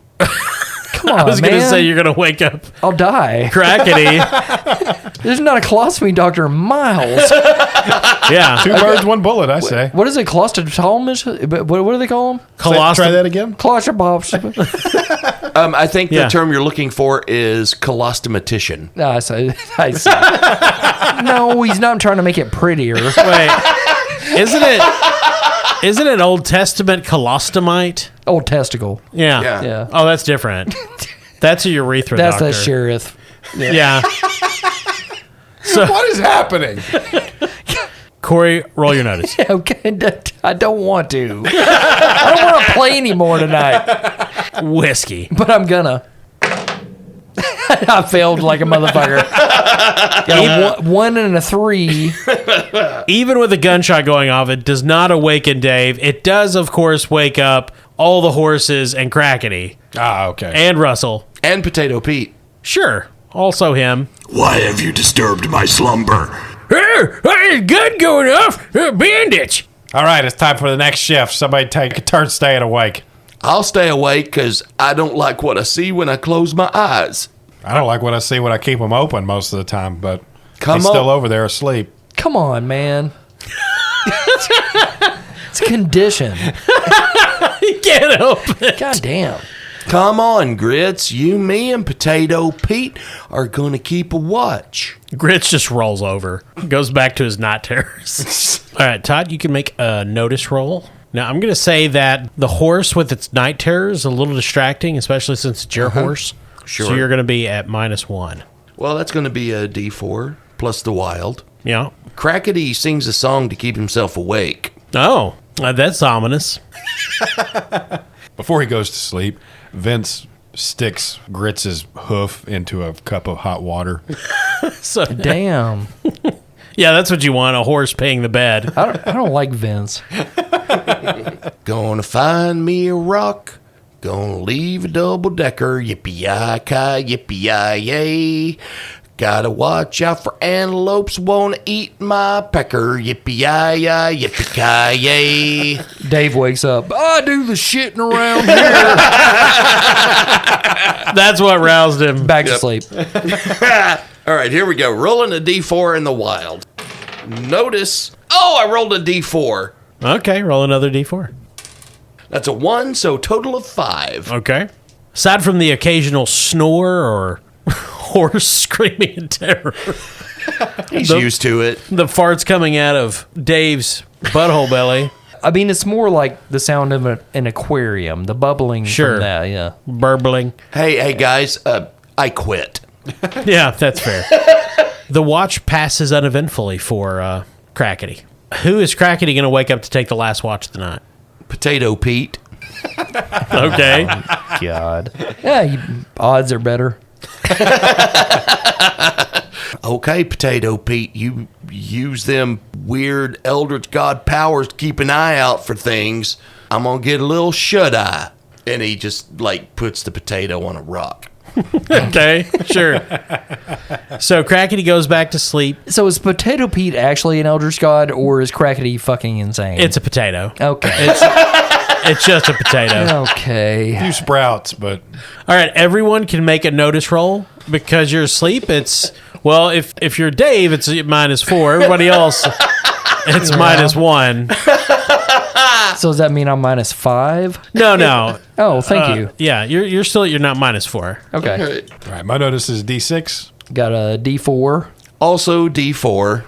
Come on, I was going to man. say you're going to wake up I'll die. Crackety. There's not a colostomy doctor in miles. Yeah. 2 birds, 1 bullet, I say. What is it? Colostomy? What do they call them? Try that again. Colostomy. I think Yeah. the term you're looking for is colostomatician. No, I see. No, he's not trying to make it prettier. Wait. Isn't it Old Testament colostomite? Old testicle. Yeah. Yeah. Yeah. Oh, that's different. That's a urethra That's doctor. the sheriff. Yeah. What is happening? Corey, roll your notice. Okay, I don't want to. I don't want to play anymore tonight, Whiskey. but I'm gonna. I failed like a motherfucker. Got a 1 and a 3. Even with a gunshot going off, it does not awaken Dave. It does, of course, wake up all the horses and Crackety Ah, okay. and Russell. And Potato Pete. Sure. Also him. Why have you disturbed my slumber? Hey, gun going off. Bandits. All right, it's time for the next shift. Somebody take a turn staying awake. I'll stay awake because I don't like what I see when I close my eyes. I don't like what I see when I keep them open most of the time, but Come he's on. still over there asleep. Come on, man. It's a condition. You can't help it. God damn. Come on, Grits. You, me, and Potato Pete are going to keep a watch. Grits just rolls over. Goes back to his night terrors. All right, Todd, you can make a notice roll. Now, I'm going to say that the horse with its night terrors is a little distracting, especially since it's your horse. Sure. So you're going to be at -1. Well, that's going to be a D4 plus the wild. Yeah. Crackety sings a song to keep himself awake. Oh, that's ominous. Before he goes to sleep, Vince sticks Grits' hoof into a cup of hot water. So, Damn. yeah, that's what you want, a horse paying the bed. I don't like Vince. Gonna find me a rock. Gonna leave a double-decker. Yippee-yi-ki, yippee-yi-yay. Gotta watch out for antelopes. Wanna eat my pecker. Yippee-yi-yi, yippee-ki-yay. Dave wakes up. I do the shitting around here. That's what roused him. Back to sleep. All right, here we go. Rolling a D4 in the wild. Notice. Oh, I rolled a D4. Okay, roll another D4. That's a 1, so total of 5. Okay. Aside from the occasional snore or horse screaming in terror, He's used to it. the farts coming out of Dave's butthole belly, I mean, it's more like the sound of an aquarium, the bubbling Sure. from that, yeah. burbling. Hey guys, I quit. Yeah, that's fair. The watch passes uneventfully for Crackety. Who is Crackety going to wake up to take the last watch of the night? Potato Pete. Okay. God. Yeah, odds are better. Okay, Potato Pete, you use them weird Eldritch God powers to keep an eye out for things. I'm going to get a little shut-eye. And he just, like, puts the potato on a rock. Okay, sure. So Crackety goes back to sleep. So is Potato Pete actually an Eldritch God, or is Crackety fucking insane? It's a potato. Okay. It's just a potato. Okay. A few sprouts, but All right, everyone can make a notice roll because you're asleep. It's well, if you're Dave, it's -4. Everybody else, it's -1. So does that mean I'm -5? No. Oh, thank you. Yeah, you're not -4. Okay. all right. My notice is D6. Got a D4. Also, D4.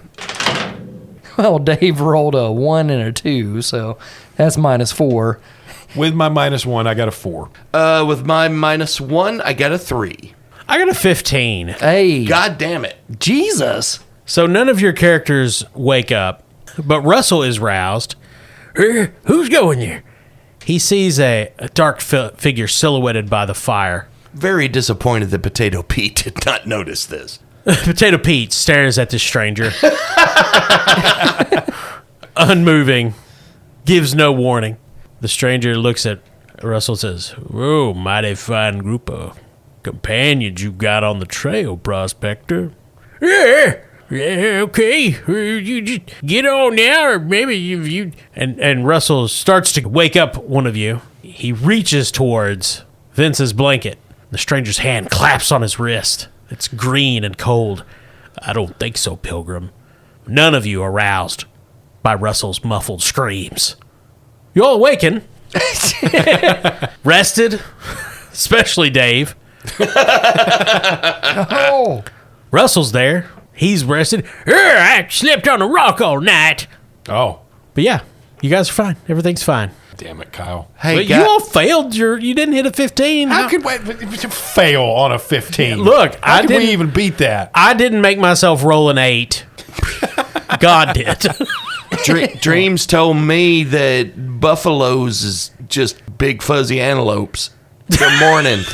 Well, Dave rolled a 1 and a 2, so that's -4. With my -1, I got a 4. With my -1, I got a 3. I got a 15. Hey. God damn it. Jesus. So none of your characters wake up, but Russell is roused. Who's going there? He sees a dark figure silhouetted by the fire. Very disappointed that Potato Pete did not notice this. Potato Pete stares at this stranger. Unmoving. Gives no warning. The stranger looks at Russell and says, "Oh, mighty fine group of companions you've got on the trail, Prospector." Yeah, okay. You just get on now, or maybe you. And Russell starts to wake up one of you. He reaches towards Vince's blanket. The stranger's hand claps on his wrist. It's green and cold. "I don't think so, Pilgrim." None of you are roused by Russell's muffled screams. You all awaken. Rested, especially Dave. Oh. Russell's there. He's rested. I slept on a rock all night. Oh, But yeah, you guys are fine. Everything's fine. damn it, Kyle. Hey, But you all failed. You didn't hit a 15. How could we fail on a 15? Look, How I could we didn't- even beat that? I didn't make myself roll an 8. God did. Dreams told me that buffaloes is just big fuzzy antelopes. Good morning.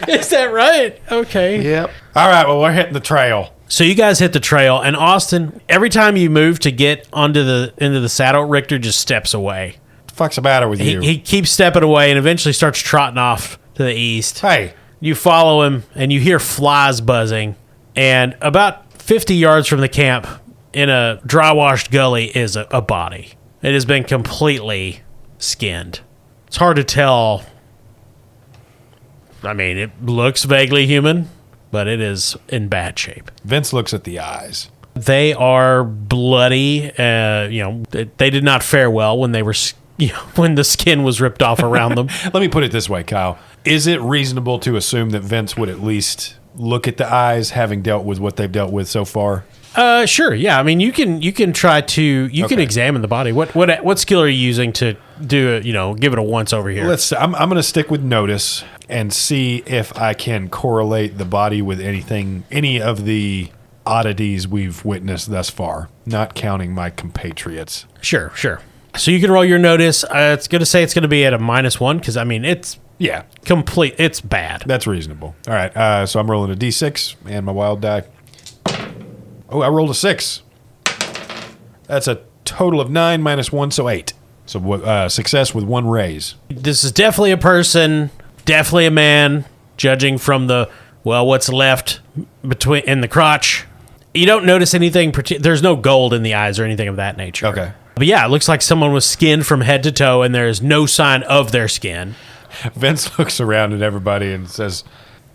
Is that right? Okay. Yep. All right, well, we're hitting the trail. So you guys hit the trail, and Austin, every time you move to get into the saddle, Richter just steps away. What the fuck's the matter with you? He keeps stepping away and eventually starts trotting off to the east. Hey, You follow him, and you hear flies buzzing. And about 50 yards from the camp, in a dry-washed gully, is a body. It has been completely skinned. It's hard to tell. I mean, it looks vaguely human, but it is in bad shape. Vince looks at the eyes. They are bloody. They did not fare well when they were, when the skin was ripped off around them. Let me put it this way, Kyle. Is it reasonable to assume that Vince would at least look at the eyes, having dealt with what they've dealt with so far? Sure. Yeah. I mean, you can try to can Okay. examine the body. What skill are you using to do it? Give it a once over here. I'm going to stick with notice and see if I can correlate the body with any of the oddities we've witnessed thus far, not counting my compatriots. Sure. So you can roll your notice. It's going to say it's going to be at a -1 because I mean it's Yeah, complete. It's bad. that's reasonable. All right, so I'm rolling a d6 and my wild die. Oh, I rolled a 6. That's a total of 9 -1, so 8. So success with 1 raise. This is definitely a person, definitely a man. Judging from what's left in the crotch, you don't notice anything. There's no gold in the eyes or anything of that nature. Okay. But yeah, it looks like someone was skinned from head to toe, and there is no sign of their skin. Vince looks around at everybody and says,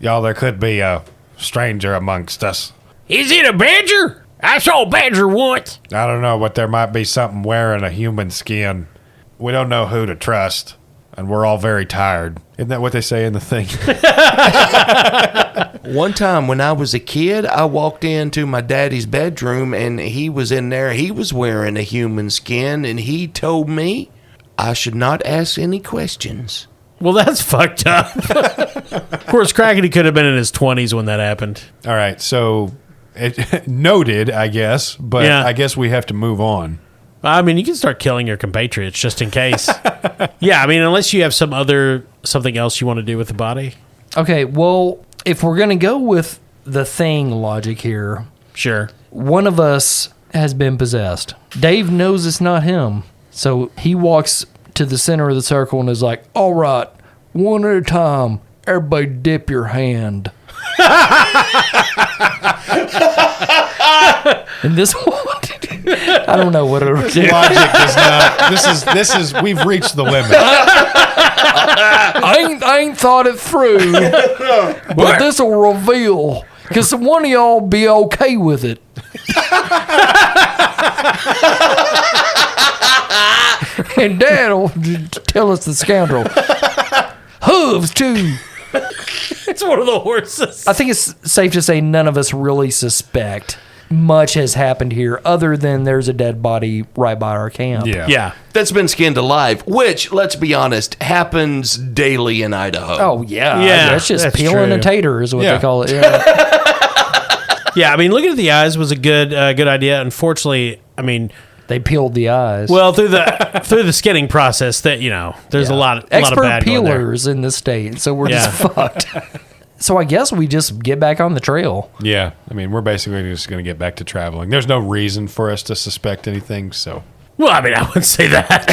"Y'all, there could be a stranger amongst us." Is it a badger? I saw a badger once. I don't know, but there might be something wearing a human skin. We don't know who to trust, and we're all very tired. Isn't that what they say in the thing? One time when I was a kid, I walked into my daddy's bedroom and he was in there. He was wearing a human skin, and he told me I should not ask any questions. Well, that's fucked up. Of course, Crackety could have been in his 20s when that happened. All right, so noted, I guess, but Yeah. I guess we have to move on. I mean, you can start killing your compatriots just in case. Yeah, I mean, unless you have something else you want to do with the body. Okay, well, if we're going to go with the thing logic here, Sure. one of us has been possessed. Dave knows it's not him. So he walks to the center of the circle and is like, all right, one at a time, everybody dip your hand. And this one, I don't know what it was. Logic does not. This is. We've reached the limit. I ain't thought it through, but this will reveal, because one of y'all be okay with it. And Dad will tell us the scoundrel. Hooves, too. It's one of the horses. I think it's safe to say none of us really suspect much has happened here other than there's a dead body right by our camp. Yeah. That's been skinned alive, which, let's be honest, happens daily in Idaho. Oh, yeah. Yeah, That's just that's peeling true. a tater is what Yeah. they call it. Yeah. Yeah, I mean, looking at the eyes was a good idea. Unfortunately, I mean, They peeled the eyes. well, through the skinning process, that there's a lot of Expert bad going there. peelers in the state, so we're Yeah. just fucked. So I guess we just get back on the trail. Yeah, I mean, we're basically just going to get back to traveling. There's no reason for us to suspect anything, so. Well, I mean, I wouldn't say that.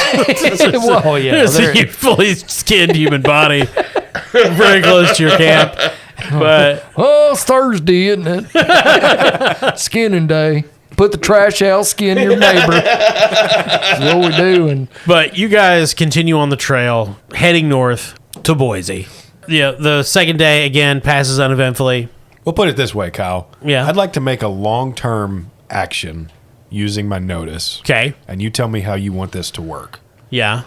Well, yeah. There's a fully skinned human body very close to your camp. But Oh, it's Thursday, isn't it? Skinning day. Put the trash out, skin your neighbor. That's what we're doing. you guys continue on the trail, heading north to Boise. Yeah, the second day, again, passes uneventfully. We'll put it this way, Kyle. Yeah. I'd like to make a long-term action using my notice. Okay. And you tell me how you want this to work. Yeah.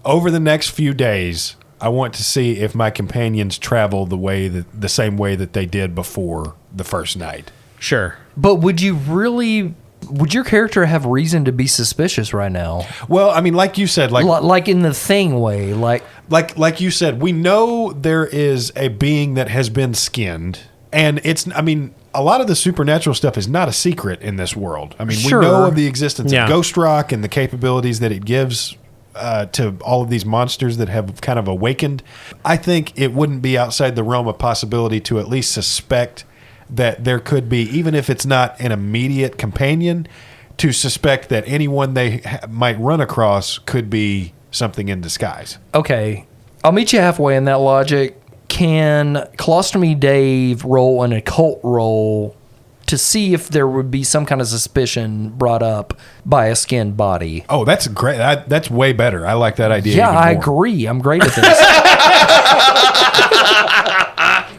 Over the next few days, I want to see if my companions travel the same way that they did before the first night. Sure. But would your character have reason to be suspicious right now? Well, I mean, like you said, Like in the thing way, like you said, we know there is a being that has been skinned, and a lot of the supernatural stuff is not a secret in this world. I mean, Sure. we know of the existence Yeah. of Ghost Rock and the capabilities that it gives to all of these monsters that have kind of awakened. I think it wouldn't be outside the realm of possibility to at least suspect that there could be, even if it's not an immediate companion, to suspect that anyone they might run across could be something in disguise. okay, I'll meet you halfway in that logic. Can Colostomy Dave roll an occult roll to see if there would be some kind of suspicion brought up by a skinned body? Oh, that's great. That's way better. I like that idea. Yeah, even I more. agree. I'm great at this.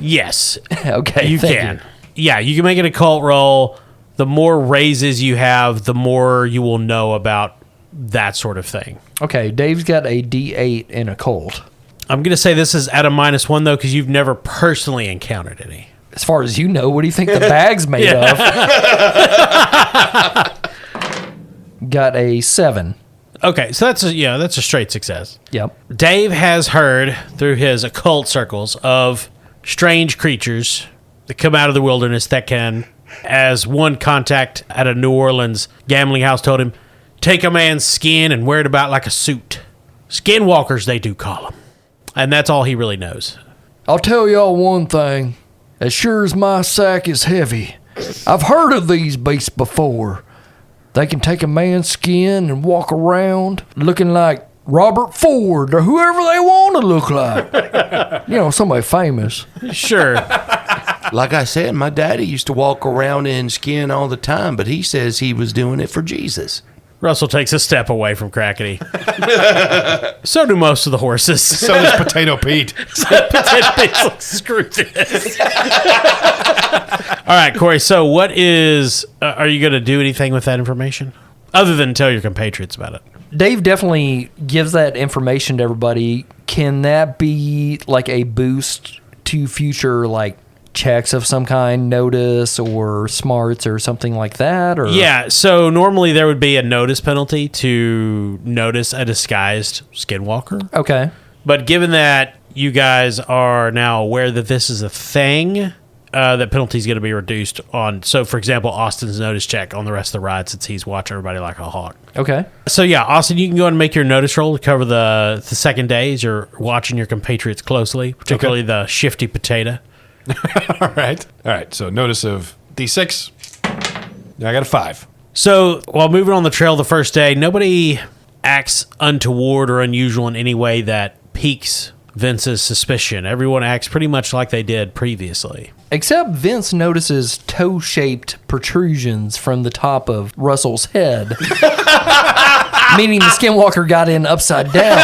Yes. Okay, You thank can. Yeah, you can make an occult roll. The more raises you have, the more you will know about that sort of thing. Okay, Dave's got a D8 in occult. I'm going to say this is at a -1, though, because you've never personally encountered any. As far as you know, what do you think the bag's made of? Got a 7. Okay, so that's a straight success. Yep. Dave has heard through his occult circles of strange creatures that come out of the wilderness that can, as one contact at a New Orleans gambling house told him, take a man's skin and wear it about like a suit. Skinwalkers, they do call them. And that's all he really knows. I'll tell y'all one thing. As sure as my sack is heavy, I've heard of these beasts before. They can take a man's skin and walk around looking like Robert Ford or whoever they want to look like. Somebody famous. Sure. Like I said, my daddy used to walk around in skin all the time, but he says he was doing it for Jesus. Russell takes a step away from Crackety. So do most of the horses. So does Potato Pete. Potato Pete's like, screw this. All right, Corey, so what is... are you going to do anything with that information? Other than tell your compatriots about it. Dave definitely gives that information to everybody. Can that be like a boost to future like checks of some kind, notice or smarts or something like that? Or Yeah, so normally there would be a notice penalty to notice a disguised skinwalker. Okay. But given that you guys are now aware that this is a thing, that penalty is going to be reduced on. So, for example, Austin's notice check on the rest of the ride since he's watching everybody like a hawk. Okay. So, yeah, Austin, you can go ahead and make your notice roll to cover the second day as you're watching your compatriots closely, particularly the shifty potato. All right. So notice of D6. I got a 5. So, while moving on the trail the first day, nobody acts untoward or unusual in any way that piques Vince's suspicion. Everyone acts pretty much like they did previously. Except Vince notices toe-shaped protrusions from the top of Russell's head. Meaning the skinwalker got in upside down.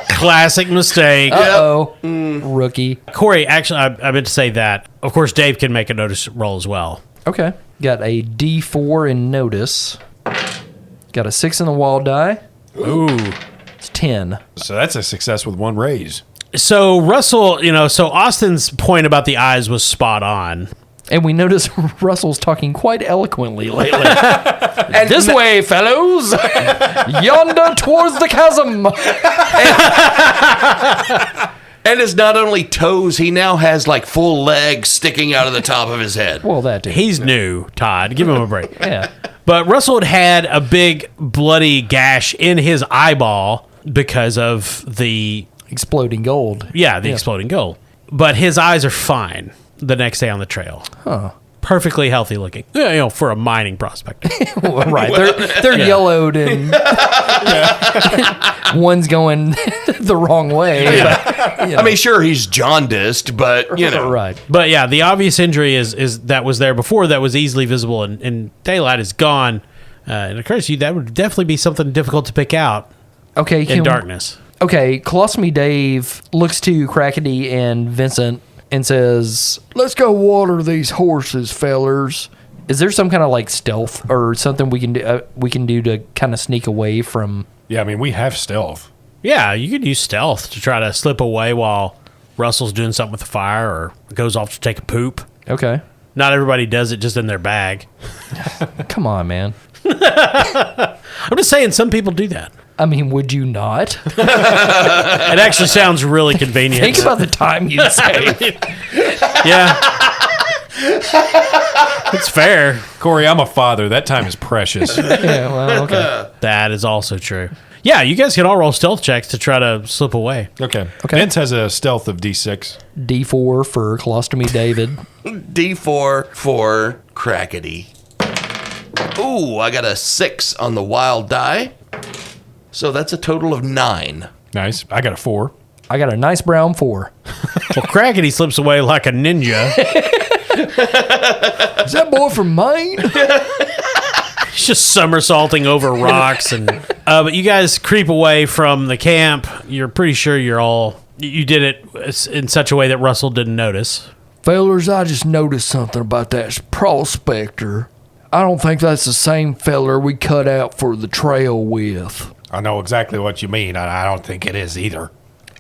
Classic mistake. Uh-oh. Rookie. Corey, actually, I meant to say that. Of course, Dave can make a notice roll as well. Okay. Got a D4 in notice. Got a 6 in the wild die. Ooh. It's 10. So that's a success with 1 raise. So Russell, so Austin's point about the eyes was spot on. And we notice Russell's talking quite eloquently lately. And this way, fellows. Yonder towards the chasm. And it's not only toes, he now has like full legs sticking out of the top of his head. Well, that dude. He's new, Todd. Give him a break. Yeah. But Russell had a big bloody gash in his eyeball because of the Exploding gold. exploding gold. But his eyes are fine the next day on the trail. Huh. Perfectly healthy looking. For a mining prospector. Well, right. They're yellowed and one's going the wrong way. But, I mean, sure, he's jaundiced, but, Right. But yeah, the obvious injury is that was there before that was easily visible and daylight is gone. And it occurs to you that would definitely be something difficult to pick out Okay. in darkness. Okay. Colostomy Dave looks to Crackety and Vincent and says, "Let's go water these horses, fellers." Is there some kind of like stealth or something we can do to kind of sneak away from? Yeah, I mean, we have stealth. Yeah, you could use stealth to try to slip away while Russell's doing something with the fire or goes off to take a poop. Okay. Not everybody does it just in their bag. Come on, man. I'm just saying some people do that. I mean, would you not? It actually sounds really convenient. Think about the time you'd save. Yeah. It's fair. Corey, I'm a father. That time is precious. Yeah, well, okay. That is also true. Yeah, you guys can all roll stealth checks to try to slip away. Okay. Vince has a stealth of D6. D4 for Colostomy David. D4 for Crackety. Ooh, I got a 6 on the wild die. So that's a total of 9. Nice. I got a 4. I got a nice brown 4. Well, Crackety slips away like a ninja. Is that boy from Maine? He's just somersaulting over rocks. But you guys creep away from the camp. You're pretty sure you did it in such a way that Russell didn't notice. Fellers, I just noticed something about that prospector. I don't think that's the same feller we cut out for the trail with. I know exactly what you mean. I don't think it is either.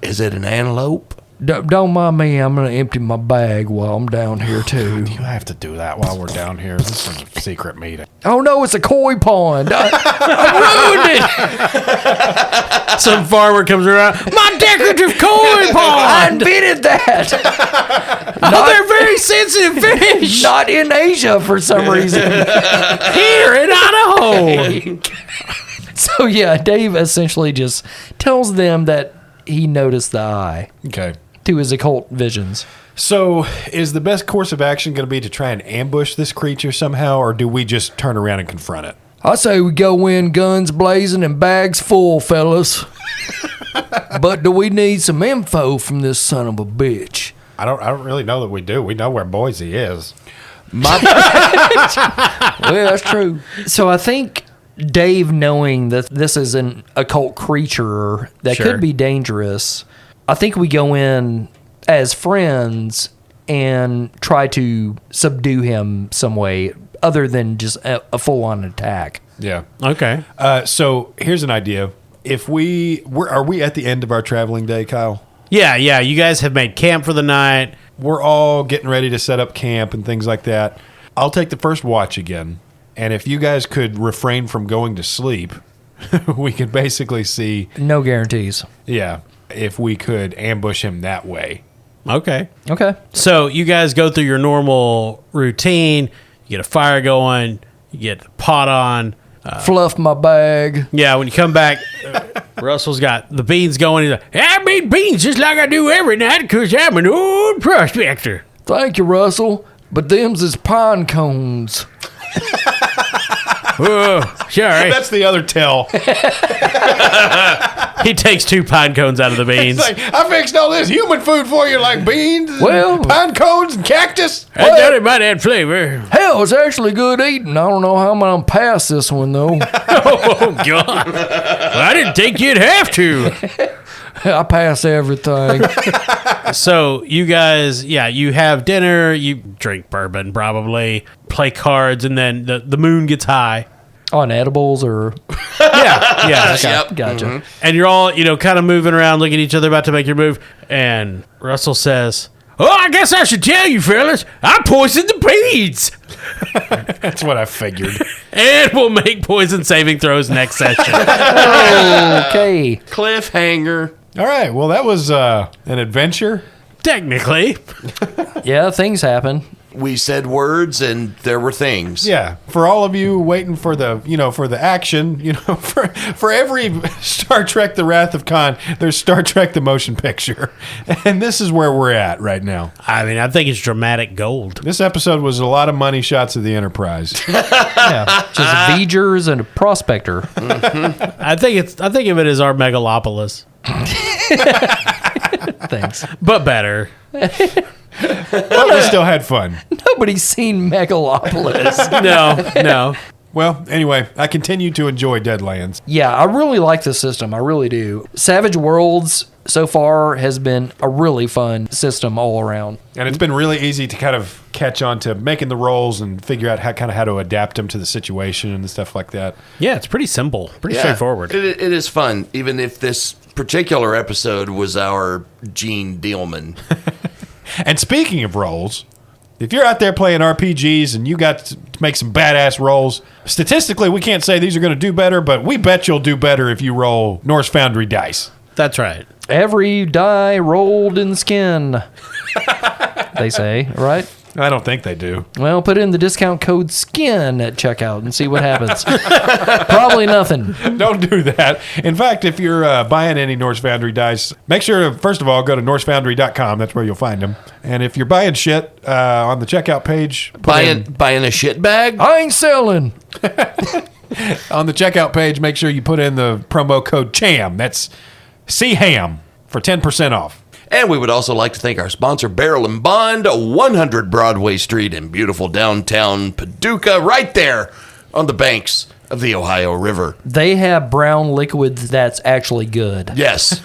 Is it an antelope? Don't mind me, I'm going to empty my bag while I'm down here, too. You have to do that while we're down here. This is a secret meeting. Oh, no, it's a koi pond. I ruined it. Some farmer comes around. My decorative koi I pond. invented that. They're very sensitive fish. Not in Asia for some reason. Here in Idaho. So, yeah, Dave essentially just tells them that he noticed the eye Okay. to his occult visions. So, is the best course of action going to be to try and ambush this creature somehow, or do we just turn around and confront it? I say we go in guns blazing and bags full, fellas. But do we need some info from this son of a bitch? I don't really know that we do. We know where Boise is. My Well, that's true. So I think Dave, knowing that this is an occult creature that Sure. could be dangerous, I think we go in as friends and try to subdue him some way other than just a full-on attack. Yeah. Okay. So here's an idea. If are we at the end of our traveling day, Kyle? Yeah. You guys have made camp for the night. We're all getting ready to set up camp and things like that. I'll take the first watch again. And if you guys could refrain from going to sleep, we could basically see, No guarantees. if we could ambush him that way. Okay. Okay. So you guys go through your normal routine. You get a fire going. You get the pot on. Fluff my bag. Yeah, when you come back, Russell's got the beans going. He's like, I made beans just like I do every night because I'm an old prospector. Thank you, Russell. But them's is pine cones. Oh, sorry. That's the other tell. He takes 2 pine cones out of the beans. It's like, I fixed all this human food for you, like beans, Well- and pine cones, and cactus. I thought it might add flavor. Hell, it's actually good eating. I don't know how I'm going to pass this one, though. Oh, God. Well, I didn't think you'd have to. I pass everything. So you guys, you have dinner, you drink bourbon probably, play cards, and then the moon gets high. On edibles or... Yeah. Yep. Gotcha. And you're all, kind of moving around, looking at each other, about to make your move. And Russell says, "Oh, I guess I should tell you, fellas, I poisoned the beans." That's what I figured. And we'll make poison saving throws next session. Okay. cliffhanger. All right. Well, that was an adventure. Technically. Yeah, things happen. We said words and there were things. Yeah. For all of you waiting for the, for the action, for every Star Trek: The Wrath of Khan, there's Star Trek: The Motion Picture. And this is where we're at right now. I mean, I think it's dramatic gold. This episode was a lot of money shots of the Enterprise. Yeah. Just V'gers and a prospector. I think of it as our megalopolis, Thanks. but better. But we still had fun. Nobody's seen Megalopolis. No. Well, anyway, I continue to enjoy Deadlands. Yeah, I really like the system. I really do. Savage Worlds so far has been a really fun system all around. And it's been really easy to kind of catch on to making the rolls and figure out how to adapt them to the situation and stuff like that. Yeah, it's pretty simple, pretty Yeah, straightforward. It is fun, even if this particular episode was our Gene Dealman. And speaking of rolls, if you're out there playing RPGs and you got to make some badass rolls, statistically we can't say these are going to do better, but we bet you'll do better if you roll Norse Foundry dice. That's right. Every die rolled in skin, they say, right? I don't think they do. Well, put in the discount code SKIN at checkout and see what happens. Probably nothing. Don't do that. In fact, if you're buying any Norse Foundry dice, make sure to, first of all, go to norsefoundry.com. That's where you'll find them. And if you're buying shit on the checkout page, Buying a shit bag? I ain't selling. on the checkout page, make sure you put in the promo code CHAM. That's CHAM for 10% off. And we would also like to thank our sponsor, Barrel and Bond, 100 Broadway Street in beautiful downtown Paducah, right there on the banks of the Ohio River. They have brown liquids that's actually good. Yes.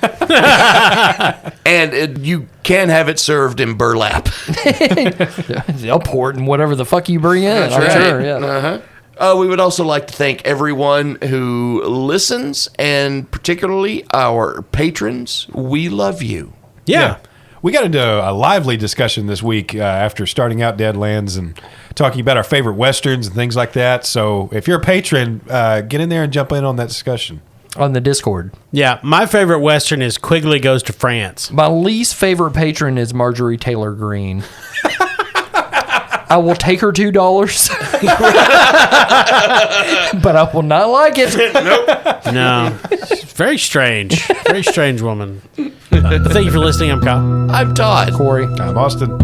And you can have it served in burlap. They'll pour it in whatever the fuck you bring in. I'm sure. Yeah. We would also like to thank everyone who listens, and particularly our patrons. We love you. Yeah. We got into a lively discussion this week after starting out Deadlands and talking about our favorite Westerns and things like that. So if you're a patron, get in there and jump in on that discussion. On the Discord. Yeah. My favorite Western is Quigley Goes to France. My least favorite patron is Marjorie Taylor Greene. I will take her $2, but I will not like it. No. It's very strange. Very strange woman. Thank you for listening. I'm Kyle. I'm Todd. Corey. I'm Austin.